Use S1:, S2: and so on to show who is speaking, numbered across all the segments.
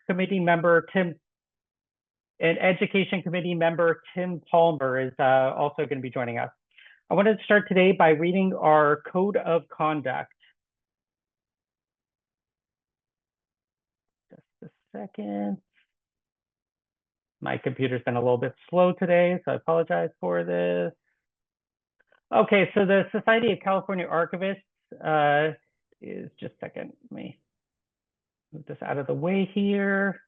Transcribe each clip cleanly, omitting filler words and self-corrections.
S1: Committee member Tim and Education Committee member Tim Palmer is also going to be joining us. I wanted to start today by reading our Code of Conduct. Just a second. My computer's been a little bit slow today, so I apologize for this. Okay, so the Society of California Archivists is just a second. Let me move this out of the way here.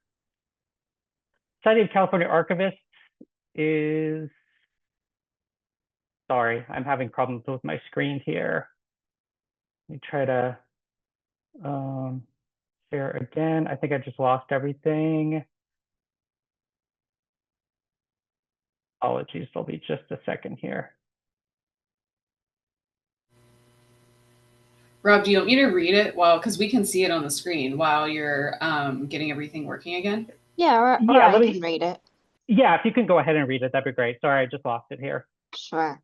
S1: Society of California Archivists is, sorry, I'm having problems with my screen here. Let me try to share again. I think I just lost everything. Apologies, there'll be just a second here.
S2: Rob, do you want me to read it? Well, because we can see it on the screen while you're getting everything working again.
S3: Yeah, or I can read it.
S1: Yeah, if you can go ahead and read it, that'd be great. Sorry, I just lost it here.
S3: Sure.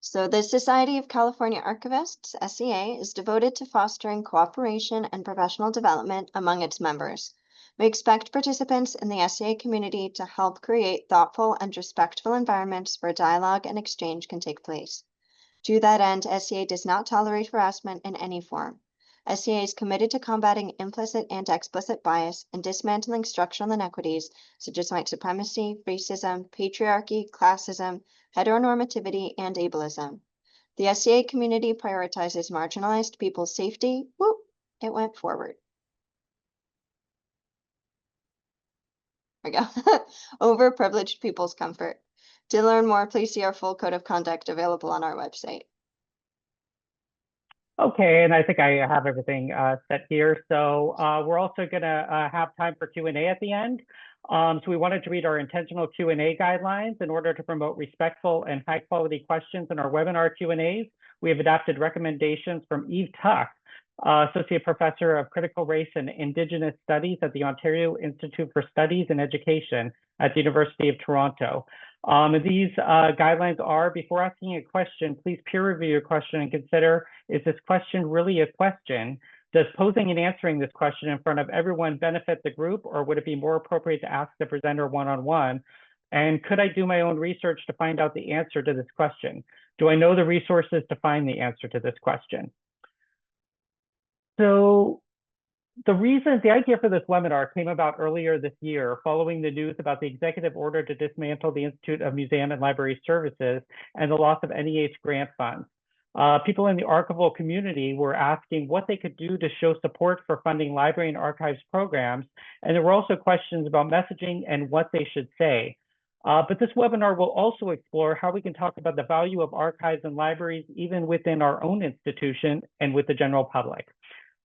S3: So the Society of California Archivists, SCA, is devoted to fostering cooperation and professional development among its members. We expect participants in the SCA community to help create thoughtful and respectful environments where dialogue and exchange can take place. To that end, SCA does not tolerate harassment in any form. SCA is committed to combating implicit and explicit bias and dismantling structural inequities such as white supremacy, racism, patriarchy, classism, heteronormativity, and ableism. The SCA community prioritizes marginalized people's safety. Whoop, it went forward. There we go. Over privileged people's comfort. To learn more, please see our full code of conduct available on our website.
S1: Okay, and I think I have everything set here. So we're also going to have time for Q&A at the end. So we wanted to read our intentional Q&A guidelines in order to promote respectful and high quality questions in our webinar Q&As. We have adapted recommendations from Eve Tuck, Associate Professor of Critical Race and Indigenous Studies at the Ontario Institute for Studies in Education at the University of Toronto. These guidelines are, before asking a question, please peer review your question and consider, is this question really a question? Does posing and answering this question in front of everyone benefit the group, or would it be more appropriate to ask the presenter one-on-one? And could I do my own research to find out the answer to this question? Do I know the resources to find the answer to this question? So the idea for this webinar came about earlier this year following the news about the executive order to dismantle the Institute of Museum and Library Services and the loss of NEH grant funds. People in the archival community were asking what they could do to show support for funding library and archives programs, and there were also questions about messaging and what they should say. But this webinar will also explore how we can talk about the value of archives and libraries even within our own institution and with the general public.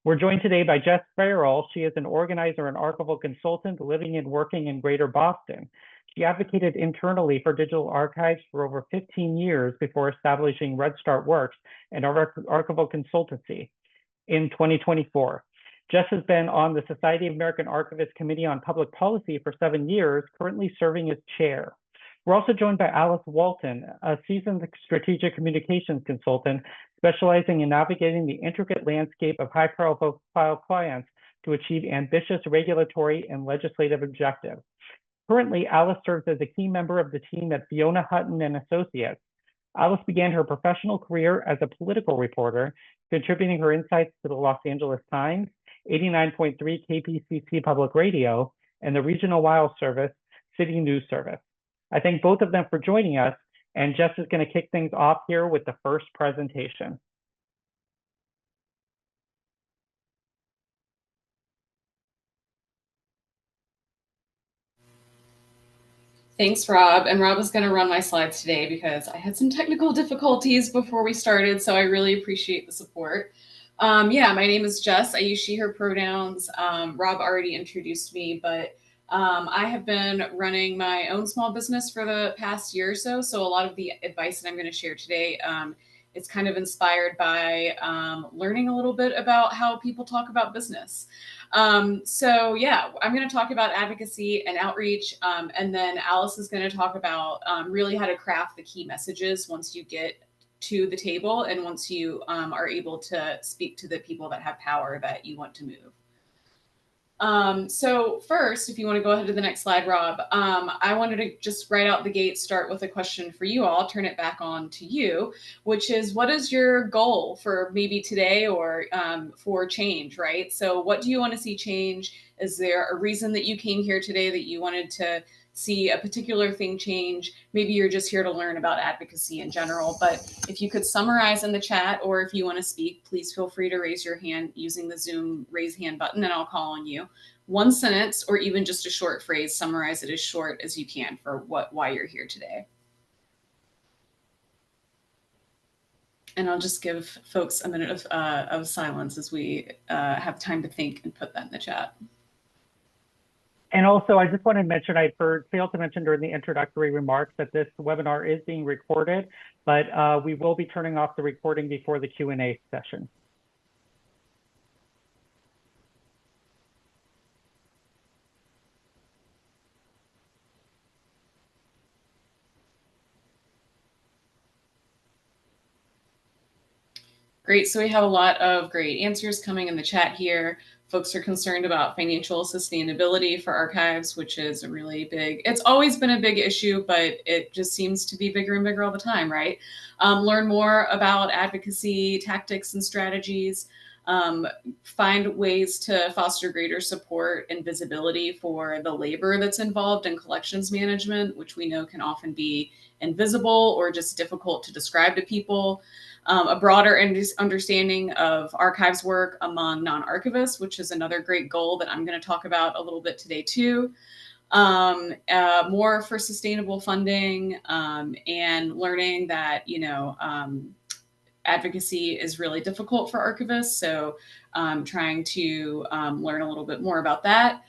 S1: We're joined today by Jess Farrell. She is an organizer and archival consultant living and working in Greater Boston. She advocated internally for digital archives for over 15 years before establishing Red Start Works and our archival consultancy in 2024. Jess has been on the Society of American Archivists Committee on Public Policy for 7 years, currently serving as chair. We're also joined by Alice Walton, a seasoned strategic communications consultant specializing in navigating the intricate landscape of high-profile clients to achieve ambitious regulatory and legislative objectives. Currently, Alice serves as a key member of the team at Fiona Hutton and Associates. Alice began her professional career as a political reporter, contributing her insights to the Los Angeles Times, 89.3 KPCC Public Radio, and the Regional Wire Service City News Service. I thank both of them for joining us, and Jess is going to kick things off here with the first presentation.
S2: Thanks, Rob. And Rob is going to run my slides today because I had some technical difficulties before we started, so I really appreciate the support. Yeah, my name is Jess. I use she, her pronouns. Rob already introduced me, but I have been running my own small business for the past year or so. So a lot of the advice that I'm going to share today, it's kind of inspired by learning a little bit about how people talk about business. So yeah, I'm going to talk about advocacy and outreach. And then Alice is going to talk about really how to craft the key messages once you get to the table and once you are able to speak to the people that have power that you want to move. So first, if you want to go ahead to the next slide, Rob, I wanted to just right out the gate start with a question for you all, turn it back on to you, which is, what is your goal for maybe today or for change, right? So what do you want to see change? Is there a reason that you came here today that you wanted to see a particular thing change? Maybe you're just here to learn about advocacy in general, but if you could summarize in the chat, or if you want to speak, please feel free to raise your hand using the Zoom raise hand button and I'll call on you. One sentence or even just a short phrase, summarize it as short as you can for why you're here today. And I'll just give folks a minute of silence as we have time to think and put that in the chat.
S1: And also, I just want to mention, I failed to mention during the introductory remarks that this webinar is being recorded, but we will be turning off the recording before the Q&A session.
S2: Great, so we have a lot of great answers coming in the chat here. Folks are concerned about financial sustainability for archives, which is a really big, it's always been a big issue, but it just seems to be bigger and bigger all the time, right? Learn more about advocacy, tactics, and strategies. Find ways to foster greater support and visibility for the labor that's involved in collections management, which we know can often be invisible or just difficult to describe to people. A broader understanding of archives work among non-archivists, which is another great goal that I'm going to talk about a little bit today too. More for sustainable funding and learning that, advocacy is really difficult for archivists. So trying to learn a little bit more about that.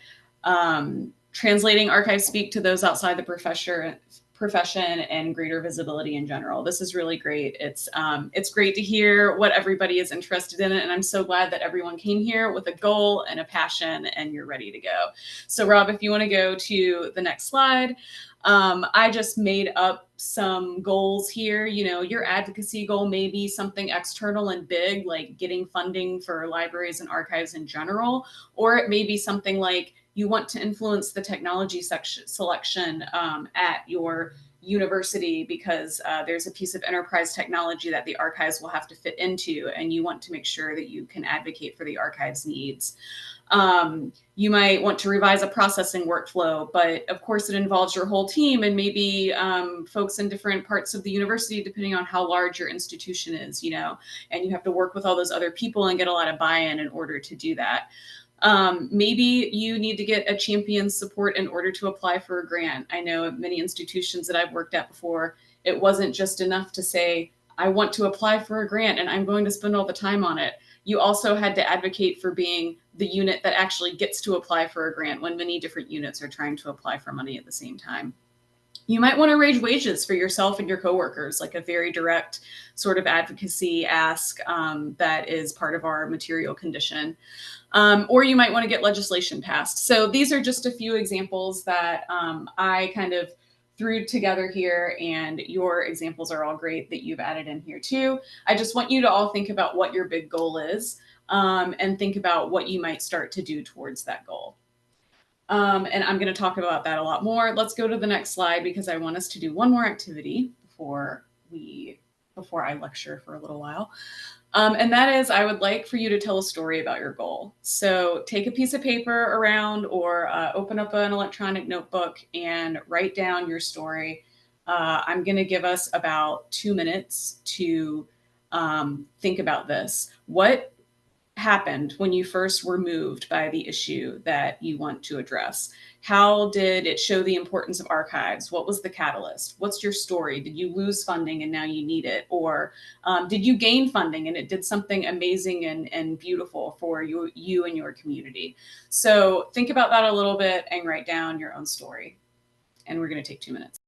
S2: Translating archive speak to those outside the profession and greater visibility in general. This is really great. It's great to hear what everybody is interested in, and I'm so glad that everyone came here with a goal and a passion and you're ready to go. So Rob, if you want to go to the next slide. I just made up some goals here. Your advocacy goal may be something external and big, like getting funding for libraries and archives in general, or it may be something like you want to influence the technology selection at your university because there's a piece of enterprise technology that the archives will have to fit into, and you want to make sure that you can advocate for the archives needs. You might want to revise a processing workflow, but of course it involves your whole team and maybe folks in different parts of the university, depending on how large your institution is, and you have to work with all those other people and get a lot of buy-in in order to do that. Maybe you need to get a champion's support in order to apply for a grant. I know at many institutions that I've worked at before, it wasn't just enough to say, I want to apply for a grant and I'm going to spend all the time on it. You also had to advocate for being the unit that actually gets to apply for a grant when many different units are trying to apply for money at the same time. You might want to raise wages for yourself and your coworkers, like a very direct sort of advocacy ask that is part of our material condition. Or you might want to get legislation passed. So these are just a few examples that I kind of threw together here, and your examples are all great that you've added in here too. I just want you to all think about what your big goal is and think about what you might start to do towards that goal. And I'm going to talk about that a lot more. Let's go to the next slide because I want us to do one more activity before I lecture for a little while. And that is, I would like for you to tell a story about your goal. So take a piece of paper around or open up an electronic notebook and write down your story. I'm going to give us about 2 minutes to think about this. What happened when you first were moved by the issue that you want to address? How did it show the importance of archives? What was the catalyst? What's your story? Did you lose funding and now you need it? Or did you gain funding and it did something amazing and beautiful for you and your community? So think about that a little bit and write down your own story. And we're going to take 2 minutes.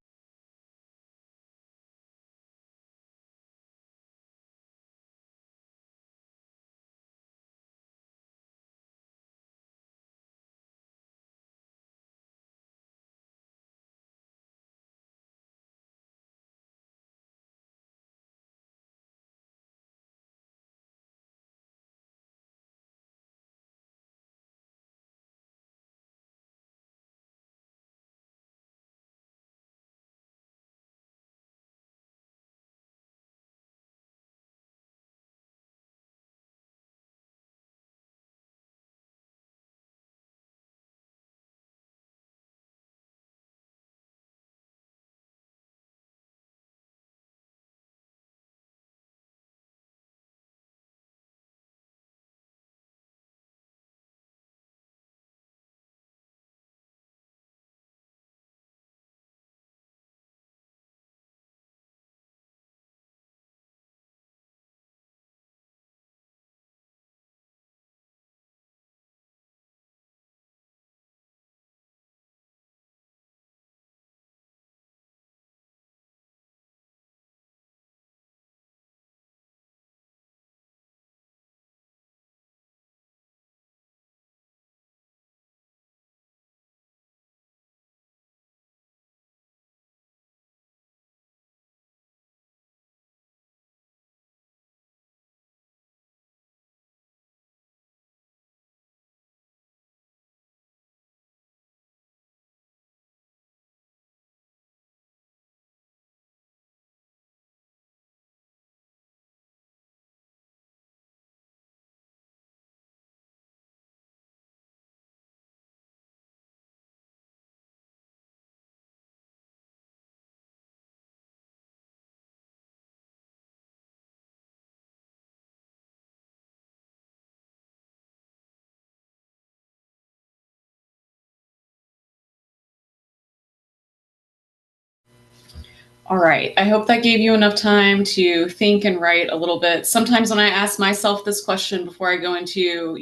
S2: All right. I hope that gave you enough time to think and write a little bit. Sometimes when I ask myself this question before I go into,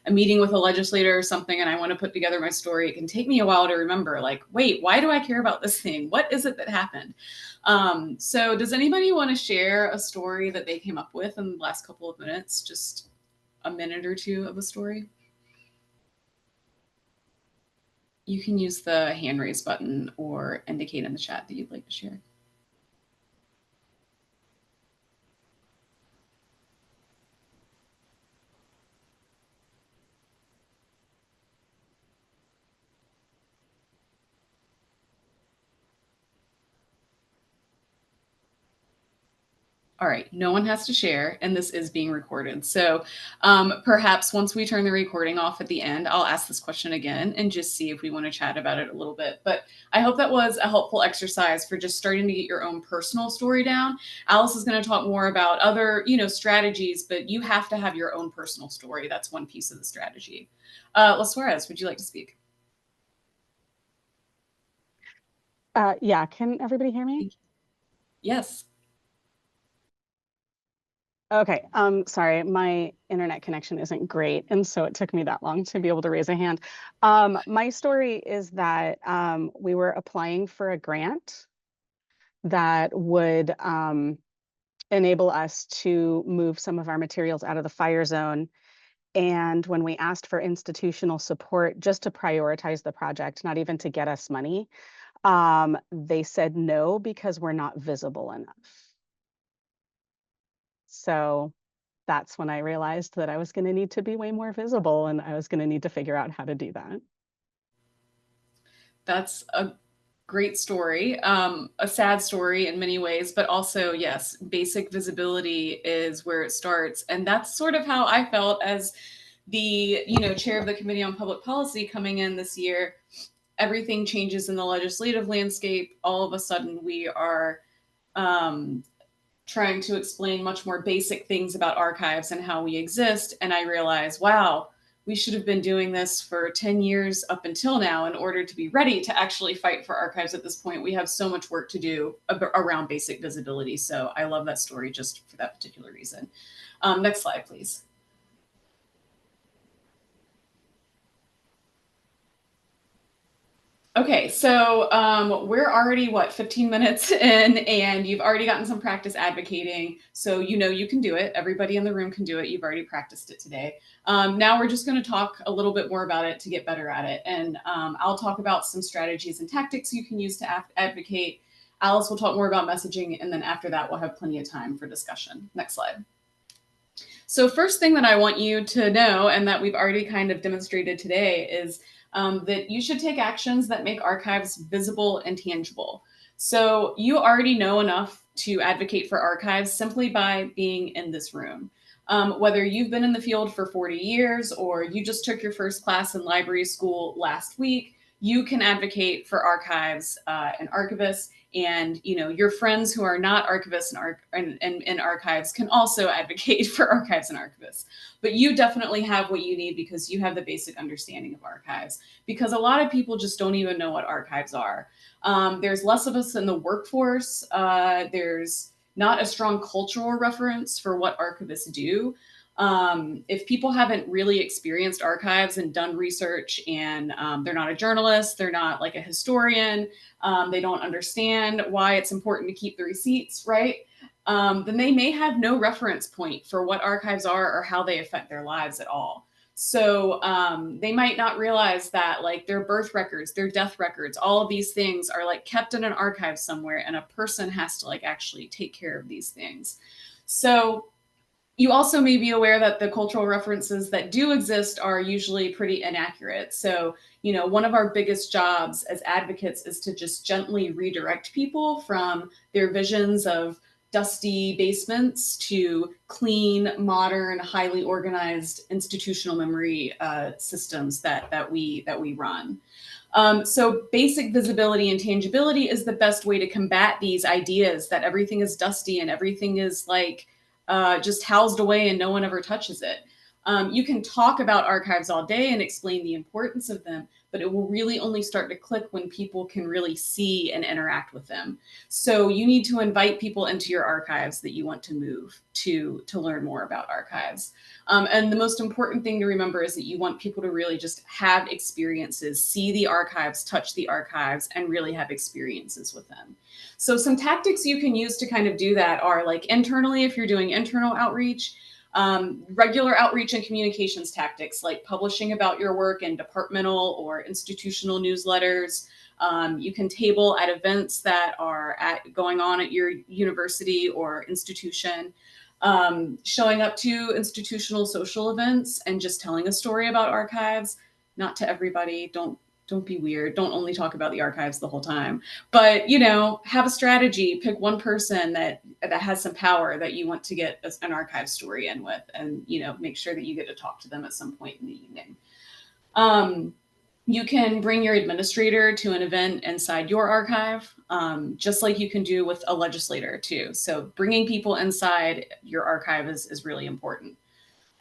S2: a meeting with a legislator or something, and I want to put together my story, it can take me a while to remember, like, wait, why do I care about this thing? What is it that happened? So does anybody want to share a story that they came up with in the last couple of minutes? Just a minute or two of a story? You can use the hand raise button or indicate in the chat that you'd like to share. All right, no one has to share, and this is being recorded. So perhaps once we turn the recording off at the end, I'll ask this question again and just see if we want to chat about it a little bit. But I hope that was a helpful exercise for just starting to get your own personal story down. Alice is going to talk more about other, strategies, but you have to have your own personal story. That's one piece of the strategy. Las Suarez, would you like to speak?
S4: Yeah, can everybody hear me?
S2: Yes.
S4: Okay, sorry, my internet connection isn't great, and so it took me that long to be able to raise a hand. My story is that we were applying for a grant that would enable us to move some of our materials out of the fire zone. And when we asked for institutional support just to prioritize the project, not even to get us money, they said no because we're not visible enough. So that's when I realized that I was going to need to be way more visible, and I was going to need to figure out how to do that.
S2: That's a great story, a sad story in many ways, but also, yes, basic visibility is where it starts. And that's sort of how I felt as the, chair of the Committee on Public Policy coming in this year. Everything changes in the legislative landscape. All of a sudden, we are trying to explain much more basic things about archives and how we exist. And I realized, wow, we should have been doing this for 10 years up until now in order to be ready to actually fight for archives at this point. We have so much work to do around basic visibility. So I love that story just for that particular reason. Next slide, please. Okay, so we're already, 15 minutes in, and you've already gotten some practice advocating. So you can do it. Everybody in the room can do it. You've already practiced it today. Now we're just going to talk a little bit more about it to get better at it. And I'll talk about some strategies and tactics you can use to advocate. Alice will talk more about messaging, and then after that, we'll have plenty of time for discussion. Next slide. So first thing that I want you to know, and that we've already kind of demonstrated today, is that you should take actions that make archives visible and tangible. So you already know enough to advocate for archives simply by being in this room. Whether you've been in the field for 40 years or you just took your first class in library school last week, you can advocate for archives and archivists. And your friends who are not archivists and archives can also advocate for archives and archivists. But you definitely have what you need because you have the basic understanding of archives. Because a lot of people just don't even know what archives are. There's less of us in the workforce. There's not a strong cultural reference for what archivists do. If people haven't really experienced archives and done research, and they're not a journalist, they're not like a historian, they don't understand why it's important to keep the receipts, right? Then they may have no reference point for what archives are or how they affect their lives at all. So they might not realize that like their birth records, their death records, all of these things are like kept in an archive somewhere, and a person has to like actually take care of these things. So you also may be aware that the cultural references that do exist are usually pretty inaccurate. So, one of our biggest jobs as advocates is to just gently redirect people from their visions of dusty basements to clean, modern, highly organized institutional memory systems that we run. So basic visibility and tangibility is the best way to combat these ideas that everything is dusty and everything is like just housed away and no one ever touches it. You can talk about archives all day and explain the importance of them, but it will really only start to click when people can really see and interact with them. So you need to invite people into your archives that you want to move to learn more about archives. And the most important thing to remember is that you want people to really just have experiences, see the archives, touch the archives, and really have experiences with them. So some tactics you can use to kind of do that are like internally, if you're doing internal outreach, regular outreach and communications tactics like publishing about your work in departmental or institutional newsletters. You can table at events that are going on at your university or institution. Showing up to institutional social events and just telling a story about archives, not to everybody. Don't be weird. Don't only talk about the archives the whole time, but, you know, have a strategy, pick one person that has some power that you want to get an archive story in with, and, you know, make sure that you get to talk to them at some point in the evening. You can bring your administrator to an event inside your archive, just like you can do with a legislator too. So bringing people inside your archive is really important.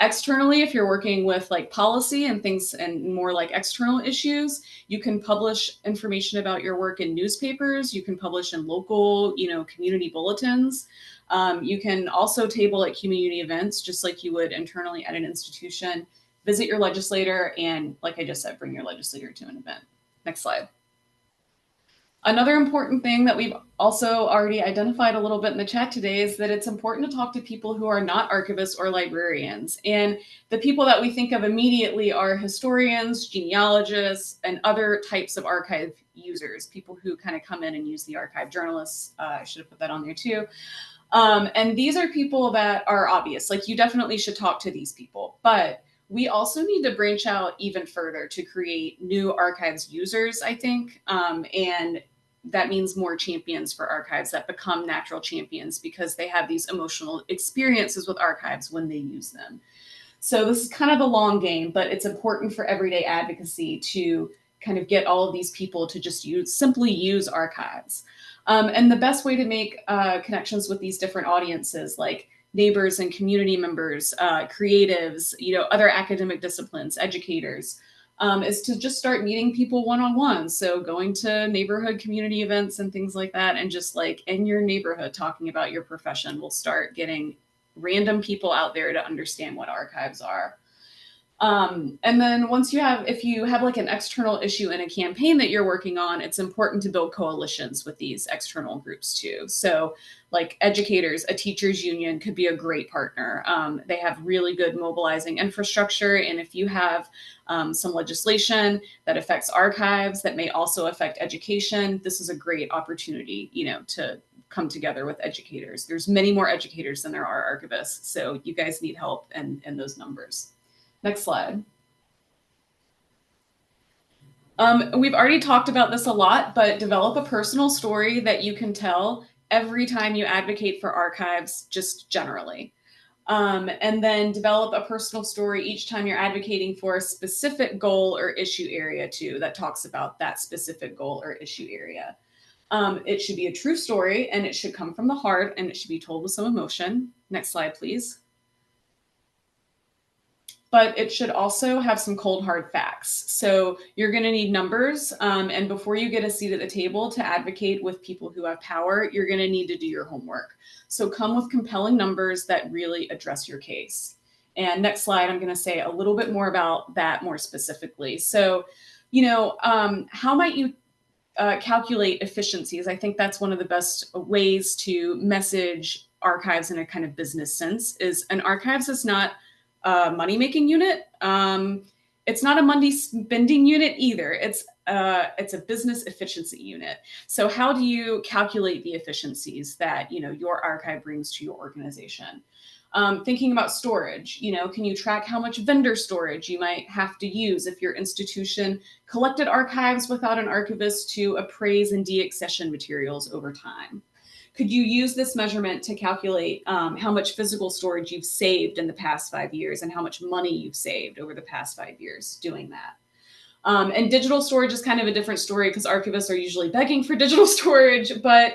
S2: Externally, if you're working with like policy and things and more like external issues, you can publish information about your work in newspapers. You can publish in local, you know, community bulletins. You can also table at community events, just like you would internally at an institution. Visit your legislator, and like I just said, bring your legislator to an event. Next slide. Another important thing that we've also already identified a little bit in the chat today is that it's important to talk to people who are not archivists or librarians. And the people that we think of immediately are historians, genealogists, and other types of archive users, people who kind of come in and use the archive. Journalists, I should have put that on there too. And these are people that are obvious, like you definitely should talk to these people, but we also need to branch out even further to create new archives users, I think. And that means more champions for archives that become natural champions because they have these emotional experiences with archives when they use them. So this is kind of a long game, but it's important for everyday advocacy to kind of get all of these people to just simply use archives. And the best way to make connections with these different audiences, like neighbors and community members, creatives, you know, other academic disciplines, educators, is to just start meeting people one-on-one. So going to neighborhood community events and things like that, and just like in your neighborhood talking about your profession will start getting random people out there to understand what archives are. And then if you have like an external issue in a campaign that you're working on, it's important to build coalitions with these external groups too. So like educators, a teachers union could be a great partner. They have really good mobilizing infrastructure. And if you have some legislation that affects archives that may also affect education, this is a great opportunity, you know, to come together with educators. There's many more educators than there are archivists. So you guys need help in those numbers. Next slide. We've already talked about this a lot, but develop a personal story that you can tell every time you advocate for archives, just generally. And then develop a personal story each time you're advocating for a specific goal or issue area too, that talks about that specific goal or issue area. It should be a true story, and it should come from the heart, and it should be told with some emotion. Next slide, please. But it should also have some cold, hard facts. So you're going to need numbers. And before you get a seat at the table to advocate with people who have power, you're going to need to do your homework. So come with compelling numbers that really address your case. And next slide, I'm going to say a little bit more about that more specifically. So, you know, how might you calculate efficiencies? I think that's one of the best ways to message archives in a kind of business sense. Is an archives is not money-making unit. It's not a money spending unit either. It's a business efficiency unit. So how do you calculate the efficiencies that, you know, your archive brings to your organization? Thinking about storage, you know, can you track how much vendor storage you might have to use if your institution collected archives without an archivist to appraise and deaccession materials over time? Could you use this measurement to calculate how much physical storage you've saved in the past 5 years and how much money you've saved over the past 5 years doing that? And digital storage is kind of a different story because archivists are usually begging for digital storage, but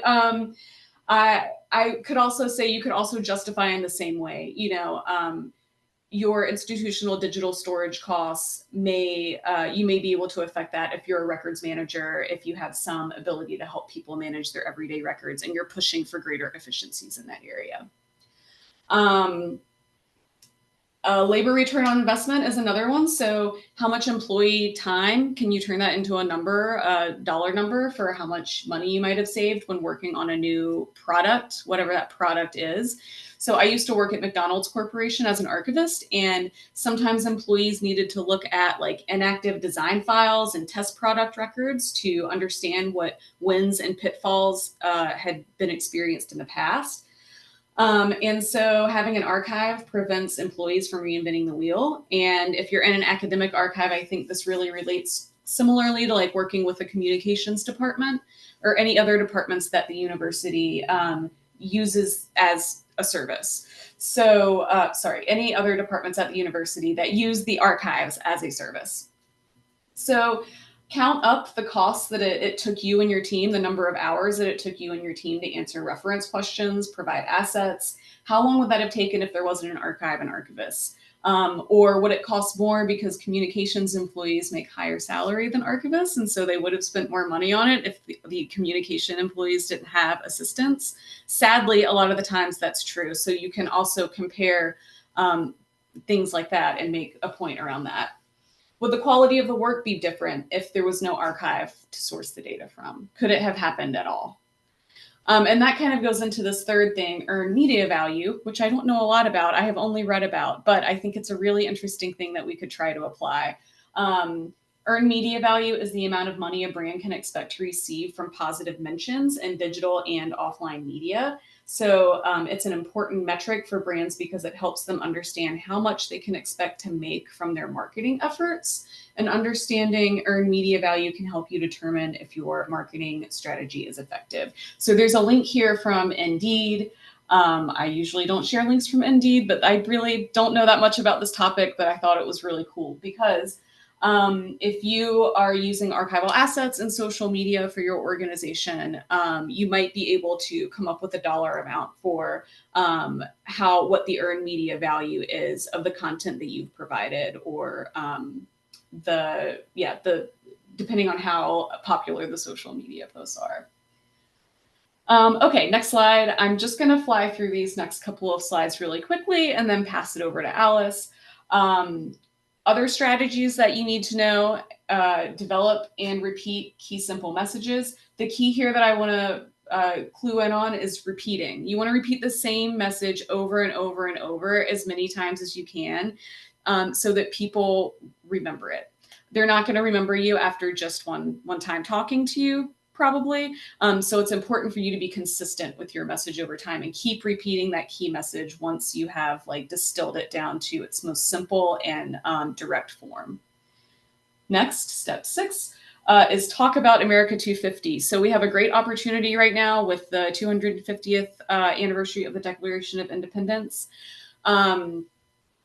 S2: I could also say you could also justify in the same way, you know, your institutional digital storage costs may, you may be able to affect that if you're a records manager, if you have some ability to help people manage their everyday records and you're pushing for greater efficiencies in that area. Labor return on investment is another one. So how much employee time can you turn that into a number, a dollar number for how much money you might have saved when working on a new product, whatever that product is. So I used to work at McDonald's Corporation as an archivist, and sometimes employees needed to look at like inactive design files and test product records to understand what wins and pitfalls had been experienced in the past. And so having an archive prevents employees from reinventing the wheel. And if you're in an academic archive, I think this really relates similarly to like working with the communications department or any other departments that the university uses as a service. So, any other departments at the university that use the archives as a service. So count up the costs that it took you and your team, the number of hours that it took you and your team to answer reference questions, provide assets. How long would that have taken if there wasn't an archive and archivist? Or would it cost more because communications employees make higher salary than archivists, and so they would have spent more money on it if the communication employees didn't have assistance? Sadly, a lot of the times that's true. So you can also compare things like that and make a point around that. Would the quality of the work be different if there was no archive to source the data from? Could it have happened at all? And that kind of goes into this third thing, earned media value, which I don't know a lot about. I have only read about, but I think it's a really interesting thing that we could try to apply. Earned media value is the amount of money a brand can expect to receive from positive mentions in digital and offline media. So it's an important metric for brands because it helps them understand how much they can expect to make from their marketing efforts. And understanding earned media value can help you determine if your marketing strategy is effective. So there's a link here from Indeed. I usually don't share links from Indeed, but I really don't know that much about this topic, but I thought it was really cool because if you are using archival assets and social media for your organization, you might be able to come up with a dollar amount for what the earned media value is of the content that you've provided, or depending on how popular the social media posts are. Okay, next slide. I'm just going to fly through these next couple of slides really quickly and then pass it over to Alice. Other strategies that you need to know, develop and repeat key simple messages. The key here that I want to clue in on is repeating. You want to repeat the same message over and over and over as many times as you can so that people remember it. They're not going to remember you after just one time talking to you, probably. So it's important for you to be consistent with your message over time and keep repeating that key message once you have like distilled it down to its most simple and direct form. Next, step 6 is talk about America 250. So we have a great opportunity right now with the 250th anniversary of the Declaration of Independence.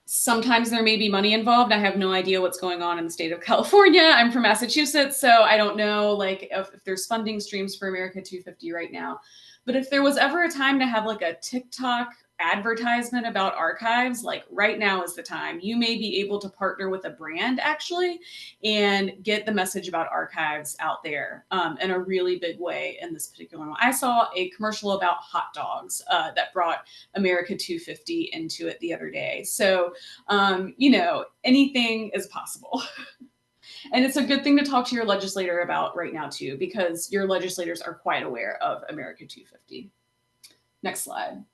S2: Sometimes there may be money involved. I have no idea what's going on in the state of California. I'm from Massachusetts, so I don't know like if there's funding streams for America 250 right now. But if there was ever a time to have like a TikTok advertisement about archives, like right now is the time. You may be able to partner with a brand actually and get the message about archives out there in a really big way in this particular one. I saw a commercial about hot dogs that brought America 250 into it the other day. So, you know, anything is possible. And it's a good thing to talk to your legislator about right now too, because your legislators are quite aware of America 250. Next slide.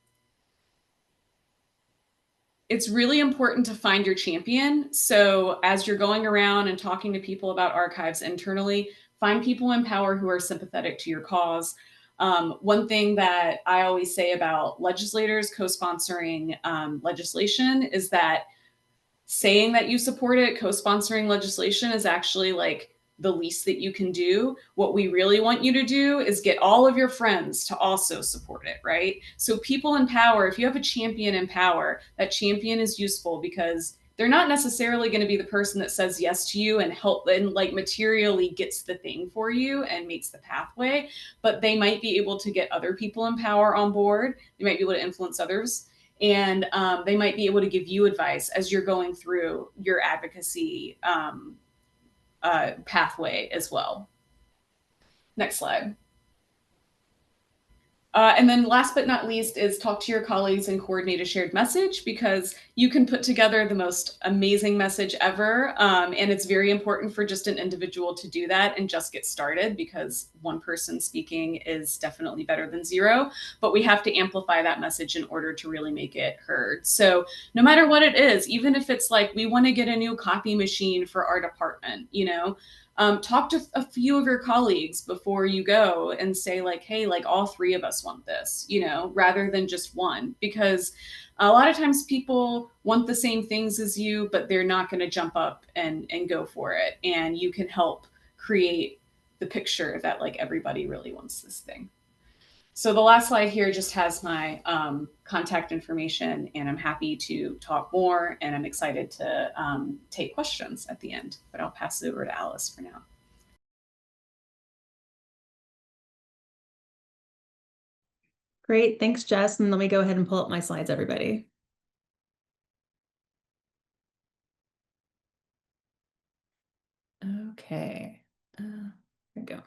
S2: It's really important to find your champion. So as you're going around and talking to people about archives internally, find people in power who are sympathetic to your cause. One thing that I always say about legislators co-sponsoring legislation is that saying that you support it, co-sponsoring legislation is actually like the least that you can do. What we really want you to do is get all of your friends to also support it, right? So people in power, if you have a champion in power, that champion is useful because they're not necessarily going to be the person that says yes to you and help and like materially gets the thing for you and makes the pathway, but they might be able to get other people in power on board. They might be able to influence others. And they might be able to give you advice as you're going through your advocacy pathway as well. Next slide. And then last but not least is talk to your colleagues and coordinate a shared message, because you can put together the most amazing message ever. And it's very important for just an individual to do that and just get started, because one person speaking is definitely better than zero, but we have to amplify that message in order to really make it heard. So no matter what it is, even if it's like, we want to get a new copy machine for our department, you know, talk to a few of your colleagues before you go and say like, hey, like all three of us want this, you know, rather than just one, because a lot of times people want the same things as you, but they're not going to jump up and go for it. And you can help create the picture that like everybody really wants this thing. So the last slide here just has my contact information, and I'm happy to talk more, and I'm excited to take questions at the end, but I'll pass it over to Alice for now.
S5: Great, thanks, Jess. And let me go ahead and pull up my slides, everybody. Okay, there we go.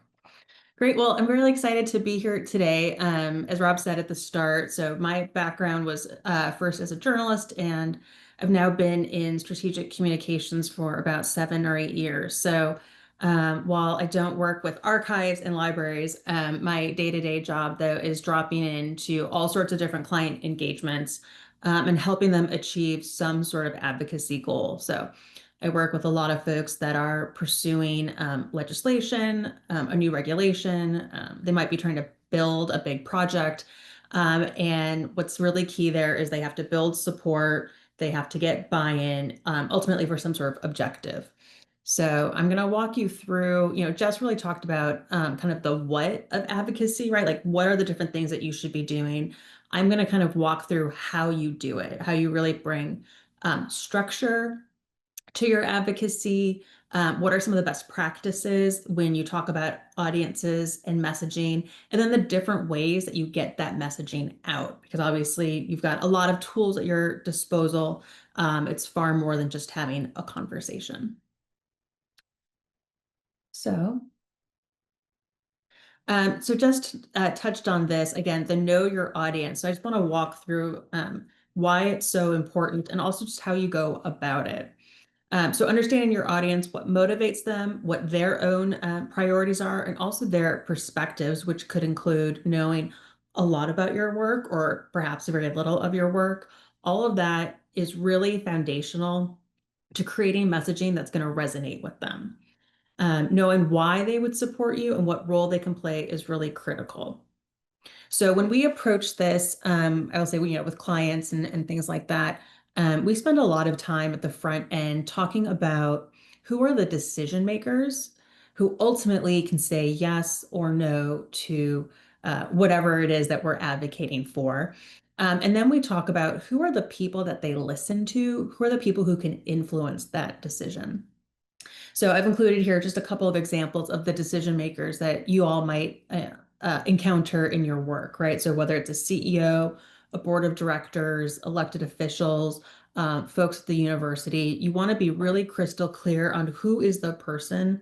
S5: Great. Well, I'm really excited to be here today. As Rob said at the start, so my background was first as a journalist, and I've now been in strategic communications for about 7 or 8 years. So while I don't work with archives and libraries, my day-to-day job, though, is dropping into all sorts of different client engagements and helping them achieve some sort of advocacy goal. So I work with a lot of folks that are pursuing legislation, a new regulation. They might be trying to build a big project. And what's really key there is they have to build support. They have to get buy-in, ultimately for some sort of objective. So I'm going to walk you through, Jess really talked about kind of the what of advocacy, right? Like, what are the different things that you should be doing? I'm going to kind of walk through how you do it, how you really bring structure to your advocacy. What are some of the best practices when you talk about audiences and messaging, and then the different ways that you get that messaging out, because obviously you've got a lot of tools at your disposal. It's far more than just having a conversation. So just touched on this again, the know your audience. So I just want to walk through why it's so important, and also just how you go about it. So understanding your audience, what motivates them, what their own priorities are, and also their perspectives, which could include knowing a lot about your work or perhaps very little of your work. All of that is really foundational to creating messaging that's going to resonate with them. Knowing why they would support you and what role they can play is really critical. So when we approach this, I will say, with clients and things like that, we spend a lot of time at the front end talking about who are the decision makers who ultimately can say yes or no to whatever it is that we're advocating for. And then we talk about who are the people that they listen to, who are the people who can influence that decision. So I've included here just a couple of examples of the decision makers that you all might encounter in your work, right? So whether it's a CEO, a board of directors, elected officials, folks at the university, you want to be really crystal clear on who is the person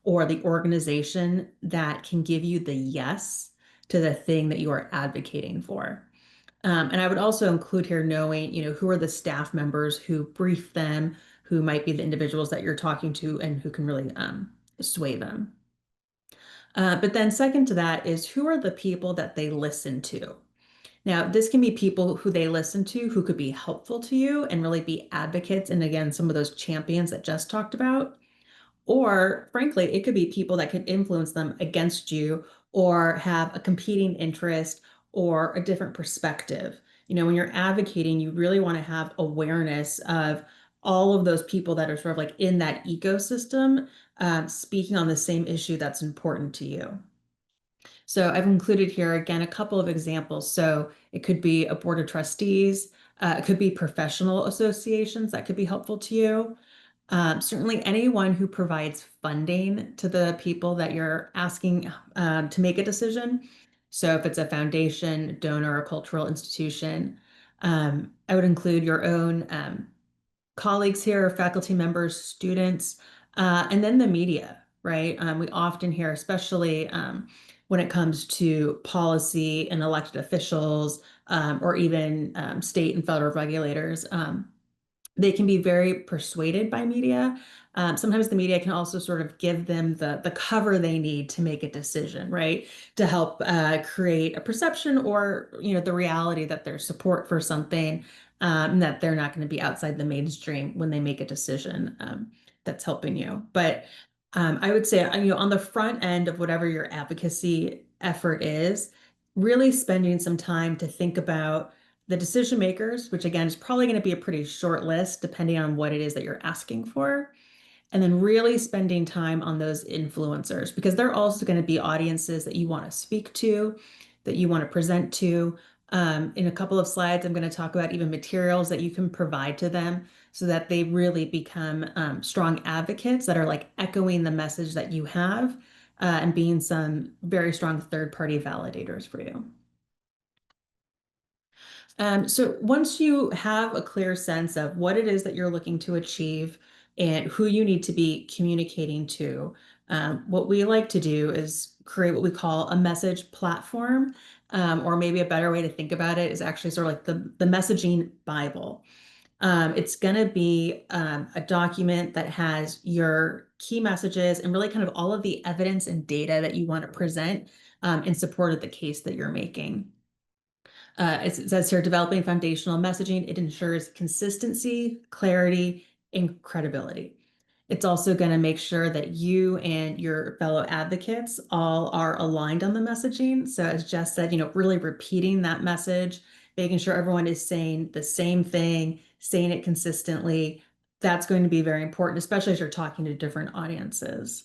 S5: or the organization that can give you the yes to the thing that you are advocating for. And I would also include here knowing, who are the staff members who brief them, who might be the individuals that you're talking to, and who can really sway them. But then second to that is who are the people that they listen to. Now, this can be people who they listen to who could be helpful to you and really be advocates. And again, some of those champions that Jess talked about. Or frankly, it could be people that could influence them against you or have a competing interest or a different perspective. When you're advocating, you really want to have awareness of all of those people that are sort of like in that ecosystem, speaking on the same issue that's important to you. So I've included here, again, a couple of examples. So it could be a board of trustees, it could be professional associations that could be helpful to you. Certainly anyone who provides funding to the people that you're asking to make a decision. So if it's a foundation, donor, or cultural institution, I would include your own colleagues here, faculty members, students, and then the media, right? We often hear, especially when it comes to policy and elected officials, or even state and federal regulators, they can be very persuaded by media. Sometimes the media can also sort of give them the cover they need to make a decision, right? To help create a perception or, the reality that there's support for something, that they're not going to be outside the mainstream when they make a decision that's helping you. But I would say, on the front end of whatever your advocacy effort is, really spending some time to think about the decision makers, which again is probably going to be a pretty short list depending on what it is that you're asking for. And then really spending time on those influencers, because they're also going to be audiences that you want to speak to, that you want to present to. In a couple of slides, I'm going to talk about even materials that you can provide to them so that they really become strong advocates that are like echoing the message that you have, and being some very strong third-party validators for you. So once you have a clear sense of what it is that you're looking to achieve and who you need to be communicating to, what we like to do is create what we call a message platform, or maybe a better way to think about it is actually sort of like the messaging Bible. It's going to be a document that has your key messages and really kind of all of the evidence and data that you want to present in support of the case that you're making. It says here, developing foundational messaging. It ensures consistency, clarity, and credibility. It's also going to make sure that you and your fellow advocates all are aligned on the messaging. So as Jess said, really repeating that message, making sure everyone is saying the same thing, saying it consistently. That's going to be very important, especially as you're talking to different audiences.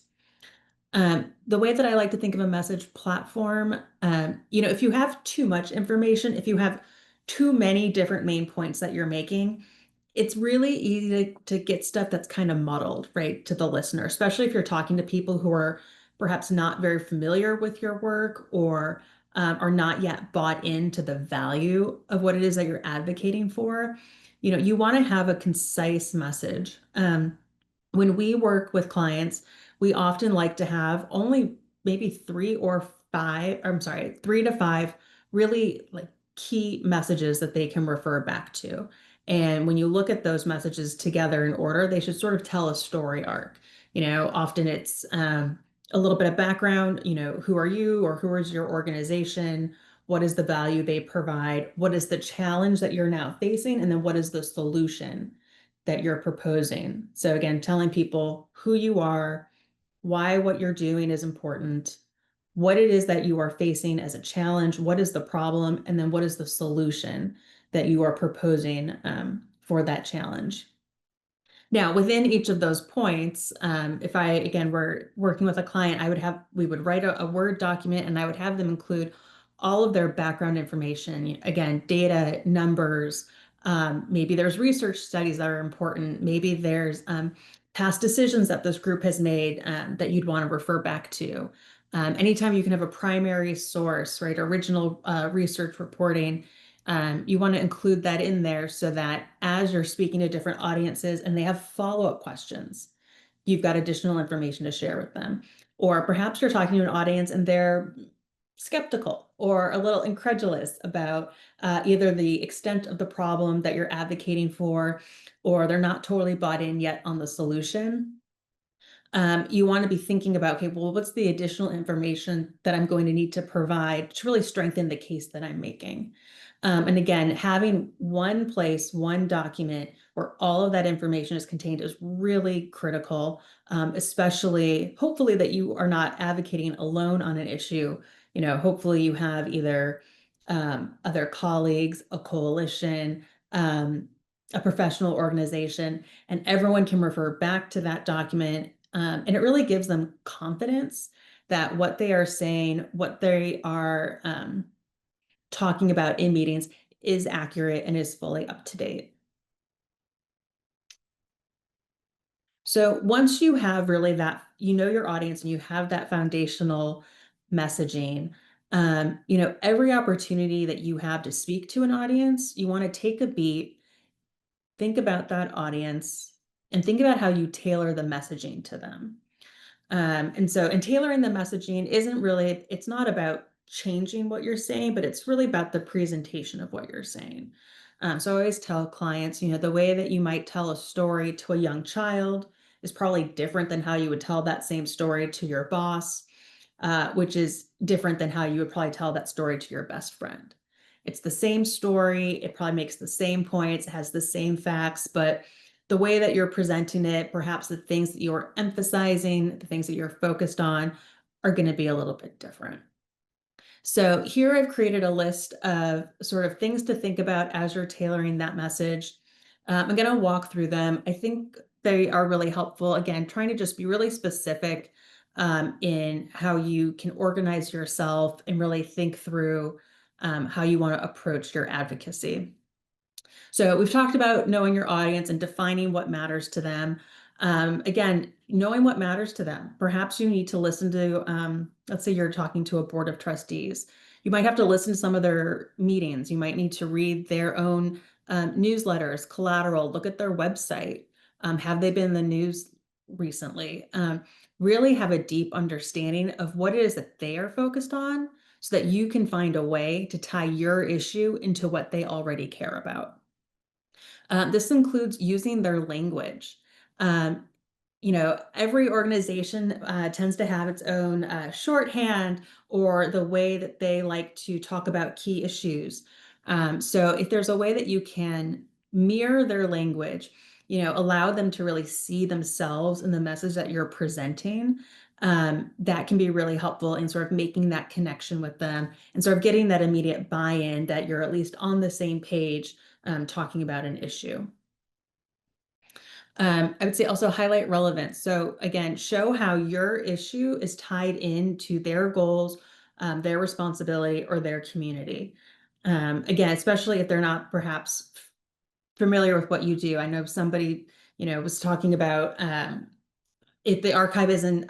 S5: The way that I like to think of a message platform, if you have too much information, if you have too many different main points that you're making, it's really easy to get stuff that's kind of muddled, right, to the listener, especially if you're talking to people who are perhaps not very familiar with your work or are not yet bought into the value of what it is that you're advocating for. You want to have a concise message. When we work with clients, we often like to have only maybe 3 to 5 really like key messages that they can refer back to. And when you look at those messages together in order, they should sort of tell a story arc. Often it's a little bit of background, who are you or who is your organization? What is the value they provide? What is the challenge that you're now facing? And then what is the solution that you're proposing? So again, telling people who you are, why what you're doing is important, what it is that you are facing as a challenge, what is the problem, and then what is the solution that you are proposing for that challenge. Now, within each of those points, if I, again, were working with a client, we would write a Word document and I would have them include all of their background information, again, data, numbers, maybe there's research studies that are important, maybe there's past decisions that this group has made that you'd want to refer back to. Anytime you can have a primary source, right, original research reporting, you want to include that in there so that as you're speaking to different audiences and they have follow-up questions, you've got additional information to share with them. Or perhaps you're talking to an audience and they're skeptical or a little incredulous about either the extent of the problem that you're advocating for, or they're not totally bought in yet on the solution. You want to be thinking about, okay, well, what's the additional information that I'm going to need to provide to really strengthen the case that I'm making? And again, having one place, one document where all of that information is contained is really critical, especially hopefully that you are not advocating alone on an issue. Hopefully you have either other colleagues, a coalition, a professional organization, and everyone can refer back to that document. And it really gives them confidence that what they are saying, what they are talking about in meetings is accurate and is fully up to date. So once you have really that, your audience and you have that foundational messaging, Every opportunity that you have to speak to an audience, you want to take a beat, think about that audience, and think about how you tailor the messaging to them. And tailoring the messaging it's not about changing what you're saying, but it's really about the presentation of what you're saying. So I always tell clients, the way that you might tell a story to a young child is probably different than how you would tell that same story to your boss, which is different than how you would probably tell that story to your best friend. It's the same story. It probably makes the same points, it has the same facts, but the way that you're presenting it, perhaps the things that you're emphasizing, the things that you're focused on are going to be a little bit different. So here I've created a list of sort of things to think about as you're tailoring that message. I'm going to walk through them. I think they are really helpful. Again, trying to just be really specific in how you can organize yourself and really think through how you want to approach your advocacy. So we've talked about knowing your audience and defining what matters to them. Again, knowing what matters to them. Perhaps you need to listen to, let's say you're talking to a board of trustees. You might have to listen to some of their meetings. You might need to read their own newsletters, collateral, look at their website. Have they been in the news recently? Really have a deep understanding of what it is that they are focused on so that you can find a way to tie your issue into what they already care about. This includes using their language. Every organization tends to have its own shorthand or the way that they like to talk about key issues. So if there's a way that you can mirror their language, allow them to really see themselves in the message that you're presenting, that can be really helpful in sort of making that connection with them and sort of getting that immediate buy-in that you're at least on the same page talking about an issue. I would say also highlight relevance. So again, show how your issue is tied into their goals, their responsibility, or their community. Again, especially if they're not perhaps familiar with what you do. I know somebody, was talking about if the archive isn't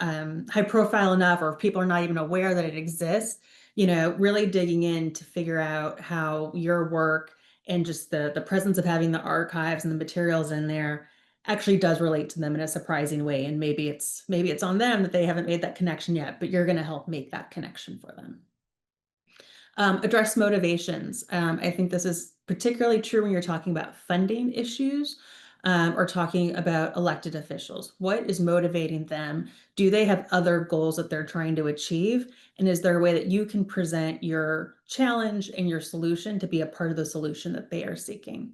S5: high profile enough, or if people are not even aware that it exists, really digging in to figure out how your work and just the presence of having the archives and the materials in there actually does relate to them in a surprising way. And maybe it's on them that they haven't made that connection yet, but you're going to help make that connection for them. Address motivations. I think this is particularly true when you're talking about funding issues or talking about elected officials. What is motivating them? Do they have other goals that they're trying to achieve? And is there a way that you can present your challenge and your solution to be a part of the solution that they are seeking?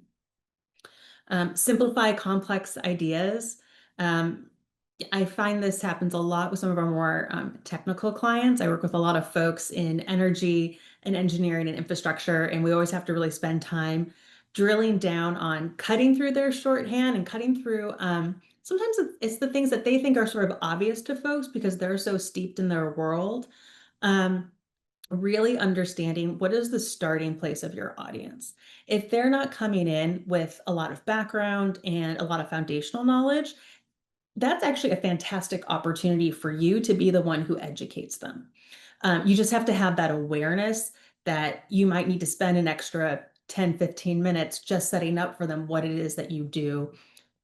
S5: Simplify complex ideas. I find this happens a lot with some of our more technical clients. I work with a lot of folks in energy and engineering and infrastructure, and we always have to really spend time drilling down on cutting through their shorthand and cutting through. Sometimes it's the things that they think are sort of obvious to folks because they're so steeped in their world. Really understanding what is the starting place of your audience. If they're not coming in with a lot of background and a lot of foundational knowledge, that's actually a fantastic opportunity for you to be the one who educates them. You just have to have that awareness that you might need to spend an extra 10, 15 minutes just setting up for them what it is that you do,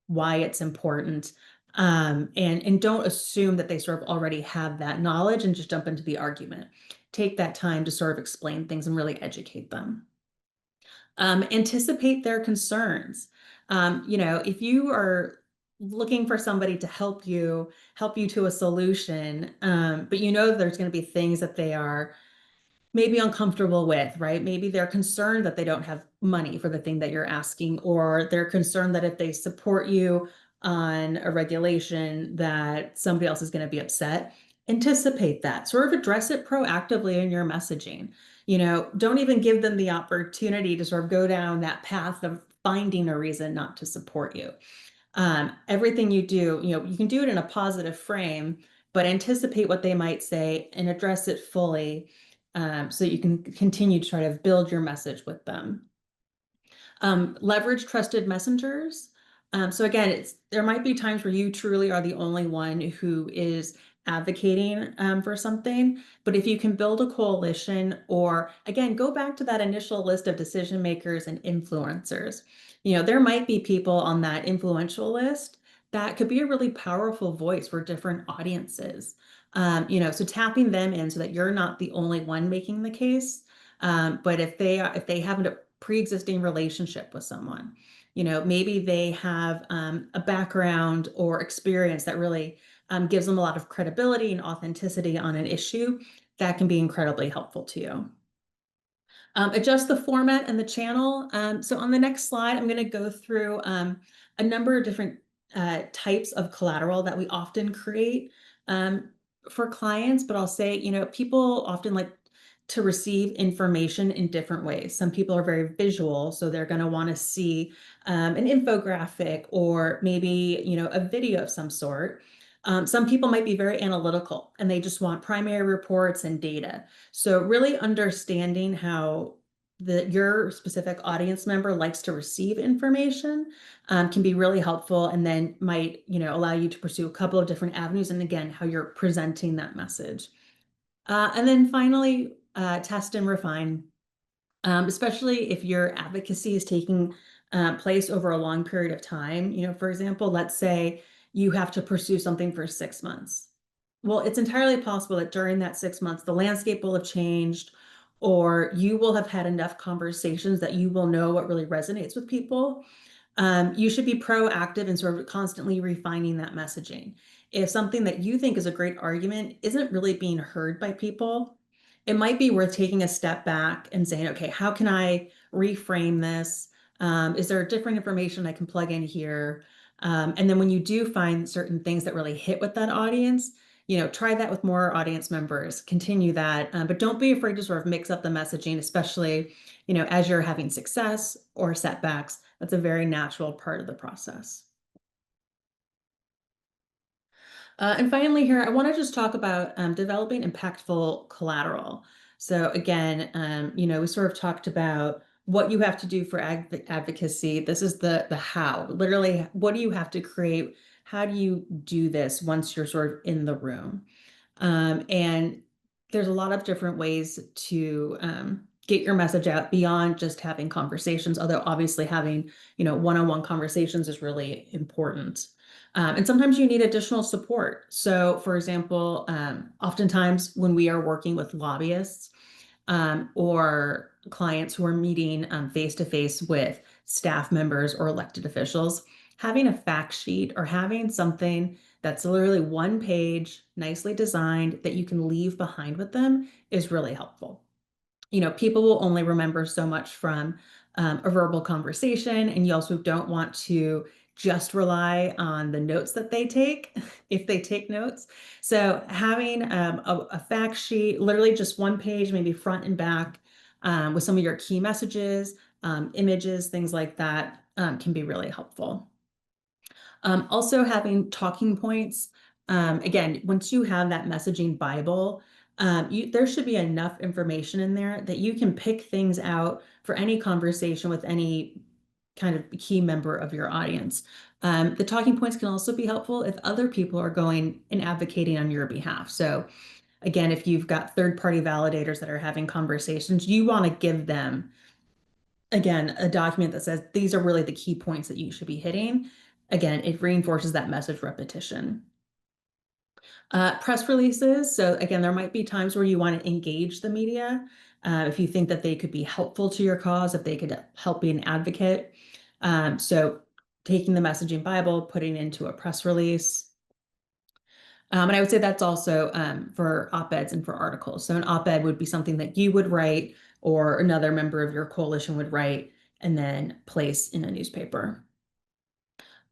S5: why it's important, and don't assume that they sort of already have that knowledge and just jump into the argument. Take that time to sort of explain things and really educate them. Anticipate their concerns. If you are looking for somebody to help you to a solution, but there's going to be things that they are maybe uncomfortable with, right? Maybe they're concerned that they don't have money for the thing that you're asking, or they're concerned that if they support you on a regulation that somebody else is going to be upset. Anticipate that, sort of address it proactively in your messaging. Don't even give them the opportunity to sort of go down that path of finding a reason not to support you. Everything you do, you can do it in a positive frame, but anticipate what they might say and address it fully so you can continue to try to build your message with them. Leverage trusted messengers. So again, there might be times where you truly are the only one who is advocating for something. But if you can build a coalition, or again, go back to that initial list of decision makers and influencers. There might be people on that influential list that could be a really powerful voice for different audiences. So tapping them in so that you're not the only one making the case. But if they have a pre-existing relationship with someone, maybe they have a background or experience that really gives them a lot of credibility and authenticity on an issue, that can be incredibly helpful to you. Adjust the format and the channel. So on the next slide, I'm going to go through a number of different types of collateral that we often create for clients, but I'll say, people often like to receive information in different ways. Some people are very visual, so they're going to want to see an infographic or maybe, a video of some sort. Some people might be very analytical and they just want primary reports and data. So really understanding how your specific audience member likes to receive information can be really helpful, and then might allow you to pursue a couple of different avenues, and again, how you're presenting that message. And then finally, test and refine, especially if your advocacy is taking place over a long period of time. For example, let's say you have to pursue something for 6 months. Well, it's entirely possible that during that 6 months, the landscape will have changed, or you will have had enough conversations that you will know what really resonates with people. You should be proactive and sort of constantly refining that messaging. If something that you think is a great argument isn't really being heard by people, it might be worth taking a step back and saying, okay, how can I reframe this? Is there different information I can plug in here? And then when you do find certain things that really hit with that audience, try that with more audience members, continue that, but don't be afraid to sort of mix up the messaging, especially, as you're having success or setbacks. That's a very natural part of the process. And finally here, I want to just talk about developing impactful collateral. So again, we sort of talked about what you have to do for advocacy. This is the how. Literally, what do you have to create? How do you do this once you're sort of in the room? And there's a lot of different ways to get your message out beyond just having conversations, although obviously having, one-on-one conversations is really important. And sometimes you need additional support. So for example, oftentimes when we are working with lobbyists or clients who are meeting face-to-face with staff members or elected officials, having a fact sheet or having something that's literally one page, nicely designed, that you can leave behind with them is really helpful. People will only remember so much from a verbal conversation, and you also don't want to just rely on the notes that they take, if they take notes. So having a fact sheet, literally just one page, maybe front and back, with some of your key messages, images, things like that, can be really helpful. Also having talking points. Again, once you have that messaging Bible, there should be enough information in there that you can pick things out for any conversation with any kind of key member of your audience. The talking points can also be helpful if other people are going and advocating on your behalf. So again, if you've got third-party validators that are having conversations, you want to give them, again, a document that says these are really the key points that you should be hitting. Again, it reinforces that message repetition. Press releases. So again, there might be times where you want to engage the media if you think that they could be helpful to your cause, if they could help be an advocate. So taking the messaging Bible, putting it into a press release. And I would say that's also for op-eds and for articles. So an op-ed would be something that you would write or another member of your coalition would write and then place in a newspaper.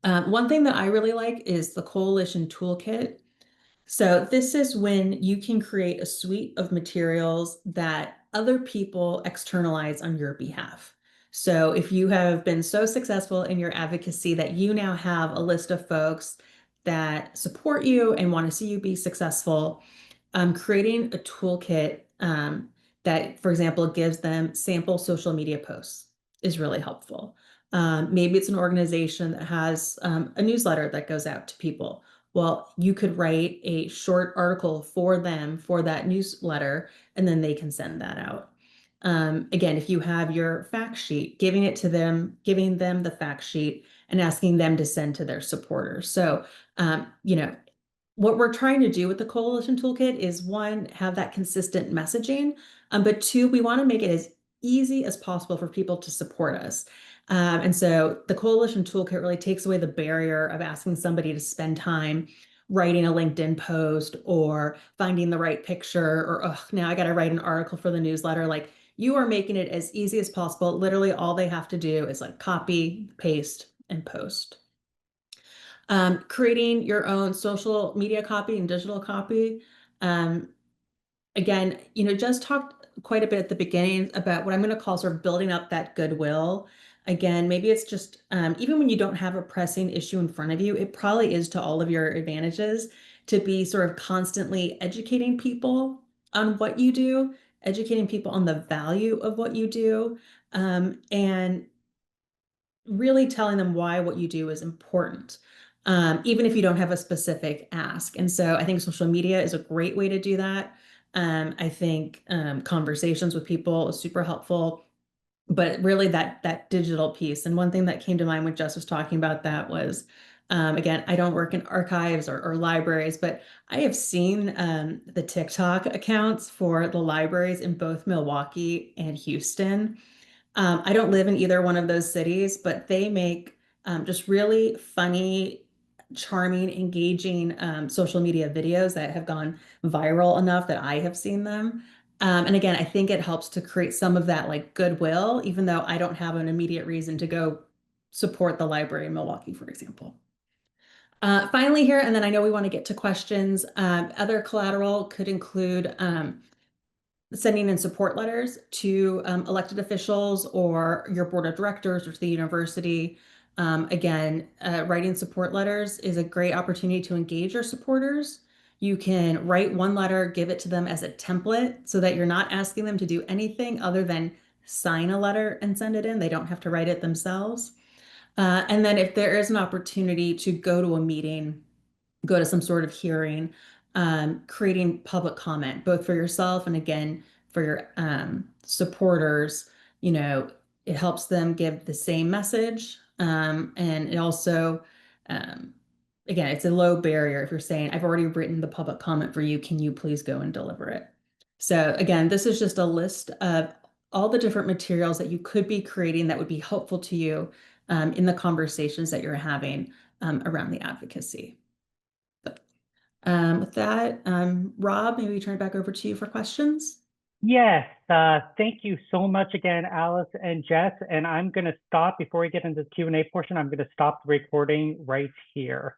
S5: One thing that I really like is the coalition toolkit. So this is when you can create a suite of materials that other people externalize on your behalf. So if you have been so successful in your advocacy that you now have a list of folks that support you and want to see you be successful, creating a toolkit that, for example, gives them sample social media posts is really helpful. Maybe it's an organization that has a newsletter that goes out to people, Well, you could write a short article for them for that newsletter, and then they can send that out. Again, if you have your fact sheet, giving it to them, giving them the fact sheet and asking them to send to their supporters. So, you know, what we're trying to do with the Coalition Toolkit is, one, have that consistent messaging, but two, we want to make it as easy as possible for people to support us. And so the Coalition Toolkit really takes away the barrier of asking somebody to spend time writing a LinkedIn post or finding the right picture, or, oh, now I got to write an article for the newsletter. Like, you are making it as easy as possible. Literally all they have to do is like copy, paste, and post. Creating your own social media copy and digital copy. Again, you know, just talked quite a bit at the beginning about what I'm going to call sort of building up that goodwill. Again, maybe it's just, even when you don't have a pressing issue in front of you, it probably is to all of your advantages to be sort of constantly educating people on what you do, educating people on the value of what you do, and really telling them why what you do is important, even if you don't have a specific ask. And so I think social media is a great way to do that. I think conversations with people is super helpful, but really that digital piece. And one thing that came to mind when Jess was talking about that was, again, I don't work in archives or libraries, but I have seen the TikTok accounts for the libraries in both Milwaukee and Houston. I don't live in either one of those cities, but they make just really funny, charming, engaging social media videos that have gone viral enough that I have seen them. And again, I think it helps to create some of that like goodwill, even though I don't have an immediate reason to go support the library in Milwaukee, for example. Finally here, and then I know we want to get to questions. Other collateral could include sending in support letters to elected officials or your board of directors or to the university. Again, writing support letters is a great opportunity to engage your supporters. You can write one letter, give it to them as a template so that you're not asking them to do anything other than sign a letter and send it in. They don't have to write it themselves. And then if there is an opportunity to go to a meeting, go to some sort of hearing, creating public comment, both for yourself and again, for your supporters, you know, it helps them give the same message. And it also, again, it's a low barrier if you're saying, I've already written the public comment for you, can you please go and deliver it? So again, this is just a list of all the different materials that you could be creating that would be helpful to you in the conversations that you're having around the advocacy. With that, Rob, maybe we turn it back over to you for questions.
S1: Yes, thank you so much again, Alice and Jess. And I'm going to stop before we get into the Q&A portion. I'm going to stop the recording right here.